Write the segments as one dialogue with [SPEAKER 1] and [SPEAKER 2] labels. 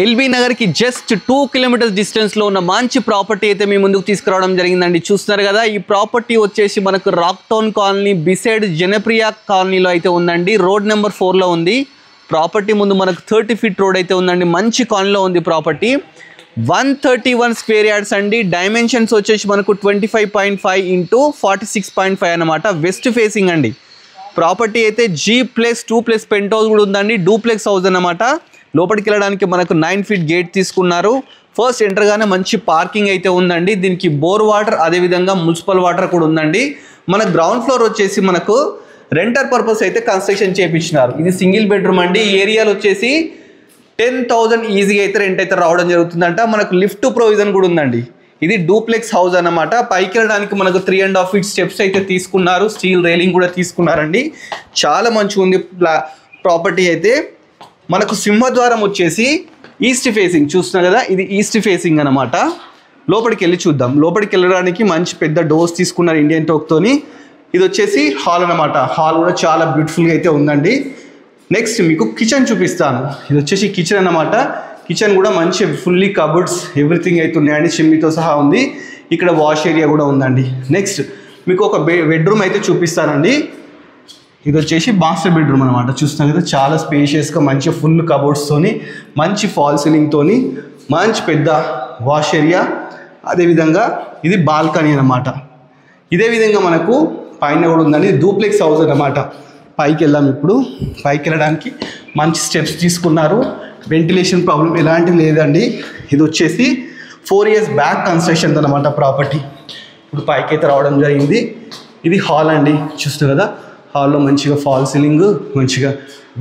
[SPEAKER 1] LB Nagar కి just 2 kilometres distance లో ఉన్న మంచి ప్రాపర్టీ అయితే మీ ముందుకు తీసుకురావడం జరిగిందండి. చూస్తున్నారు కదా, ఈ ప్రాపర్టీ వచ్చేసి మనకు rock town colony beside Janapriya కాలనీలో అయితే ఉందండి. రోడ్ నెంబర్ 4 లో ఉంది. ప్రాపర్టీ ముందు మనకు 30 ఫీట్ రోడ్ అయితే ఉందండి. మంచి కాలనీలో ఉంది ప్రాపర్టీ. 131 స్క్వేర్ యార్డ్స్ అండి. డైమెన్షన్స్ వచ్చేసి మనకు 25.5 ఇంటూ 46.5 అనమాట. వెస్ట్ ఫేసింగ్ అండి. ప్రాపర్టీ అయితే G+2+ పెంట్ హౌస్ కూడా ఉందండి. డూప్లెక్స్ హౌస్ అన్నమాట. లోపలికి వెళ్ళడానికి మనకు 9 ఫీట్ గేట్ తీసుకున్నారు. ఫస్ట్ ఎంటర్గానే మంచి పార్కింగ్ అయితే ఉందండి. దీనికి బోర్ వాటర్ అదేవిధంగా మున్సిపల్ వాటర్ కూడా ఉందండి. మన గ్రౌండ్ ఫ్లోర్ వచ్చేసి మనకు రెంటర్ పర్పస్ అయితే కన్స్ట్రక్షన్ చేయించినారు. ఇది సింగిల్ బెడ్రూమ్ అండి. ఈ ఏరియాలో వచ్చేసి 10,000 ఈజీగా అయితే రెంట్ అయితే రావడం జరుగుతుందంట. మనకు లిఫ్ట్ ప్రొవిజన్ కూడా ఉందండి. ఇది డూప్లెక్స్ హౌస్ అన్నమాట. పైకి వెళ్ళడానికి మనకు 3.5 ఫీట్ స్టెప్స్ అయితే తీసుకున్నారు. స్టీల్ రైలింగ్ కూడా తీసుకున్నారండి. చాలా మంచిగా ఉంది ప్రాపర్టీ అయితే. మనకు సింహద్వారం వచ్చేసి ఈస్ట్ ఫేసింగ్ చూస్తున్నా కదా, ఇది ఈస్ట్ ఫేసింగ్ అనమాట. లోపలికి వెళ్ళి చూద్దాం. లోపలికి వెళ్ళడానికి మంచి పెద్ద డోర్స్ తీసుకున్నారు ఇండియన్ టోక్తోని. ఇది వచ్చేసి హాల్ అనమాట. హాల్ కూడా చాలా బ్యూటిఫుల్గా అయితే ఉందండి. నెక్స్ట్ మీకు కిచెన్ చూపిస్తాను. ఇది వచ్చేసి కిచెన్ అన్నమాట. కిచెన్ కూడా మంచి ఫుల్లీ కబోర్డ్స్ ఎవ్రీథింగ్ అయితే ఉన్నాయండి. చిమ్మితో సహా ఉంది. ఇక్కడ వాష్ ఏరియా కూడా ఉందండి. నెక్స్ట్ మీకు ఒక బెడ్రూమ్ అయితే చూపిస్తానండి. ఇది వచ్చేసి మాస్టర్ బెడ్రూమ్ అనమాట. చూస్తున్నాం కదా, చాలా స్పేషియస్గా మంచి ఫుల్ కబోర్డ్స్తోని మంచి ఫాల్ సీలింగ్తోని మంచి పెద్ద వాష్ ఏరియా. అదేవిధంగా ఇది బాల్కనీ అనమాట. ఇదే విధంగా మనకు పైన కూడా ఉందండి. డూప్లెక్స్ హౌస్ అనమాట. పైకి వెళ్దాం. ఇప్పుడు పైకి వెళ్ళడానికి మంచి స్టెప్స్ తీసుకున్నారు. వెంటిలేషన్ ప్రాబ్లం ఎలాంటిది లేదండి. ఇది వచ్చేసి 4 years బ్యాక్ కన్స్ట్రక్షన్ అనమాట ప్రాపర్టీ. ఇప్పుడు పైకి అయితే రావడం జరిగింది. ఇది హాల్ అండి. చూస్తున్నారు కదా, హాల్లో మంచిగా ఫాల్ సీలింగ్, మంచిగా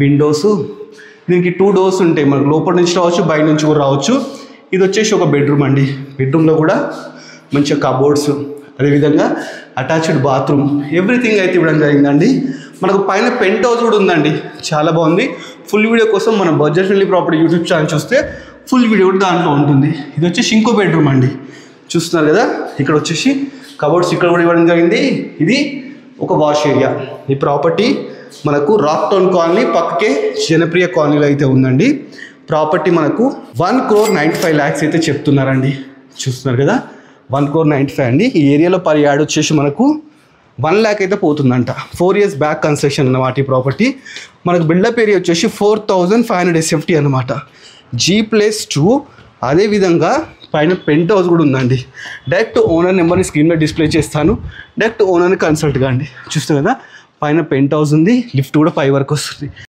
[SPEAKER 1] విండోస్. దీనికి 2 డోర్స్ ఉంటాయి. మనకు లోపల నుంచి రావచ్చు, బయట నుంచి కూడా రావచ్చు. ఇది వచ్చేసి ఒక బెడ్రూమ్ అండి. బెడ్రూమ్లో కూడా మంచిగా కబోర్డ్స్, అదేవిధంగా అటాచ్డ్ బాత్రూమ్, ఎవ్రీథింగ్ అయితే ఇవ్వడం జరిగిందండి. మనకు పైన పెంట్ హౌస్ కూడా ఉందండి. చాలా బాగుంది. ఫుల్ వీడియో కోసం మన budget friendly property YouTube channel చూస్తే ఫుల్ వీడియో కూడా దాంట్లో ఉంటుంది. ఇది వచ్చేసి ఇంకో బెడ్రూమ్ అండి. చూస్తున్నారు కదా, ఇక్కడ వచ్చేసి కబోర్డ్స్ ఇక్కడ కూడా ఇవ్వడం జరిగింది. ఇది ఒక వాష్ ఏరియా. ఈ ప్రాపర్టీ మనకు రాక్ టౌన్ కాలనీ పక్కకే జనప్రియ కాలనీలో అయితే ఉందండి. ప్రాపర్టీ మనకు 1,95 lakhs అయితే చెప్తున్నారండి. చూస్తున్నారు కదా, 1,95 అండి. ఈ ఏరియాలో పర్ యార్డ్ వచ్చేసి మనకు 1 lakh అయితే పోతుందంట. 4 years బ్యాక్ కన్స్ట్రక్షన్ అన్నమాట ఈ ప్రాపర్టీ. మనకు బిల్డప్ ఏరియా వచ్చేసి 4,500 SFT అనమాట. G+2. అదేవిధంగా పైన పెంట్ హౌస్ కూడా ఉందండి. డైరెక్ట్ ఓనర్ నెంబర్ని స్క్రీన్లో డిస్ప్లే చేస్తాను. డైరెక్ట్ ఓనర్ని కన్సల్ట్ కాండి. చూస్తారు కదా, పైన పెంట్ హౌస్ ఉంది. లిఫ్ట్ కూడా పై వరకు వస్తుంది.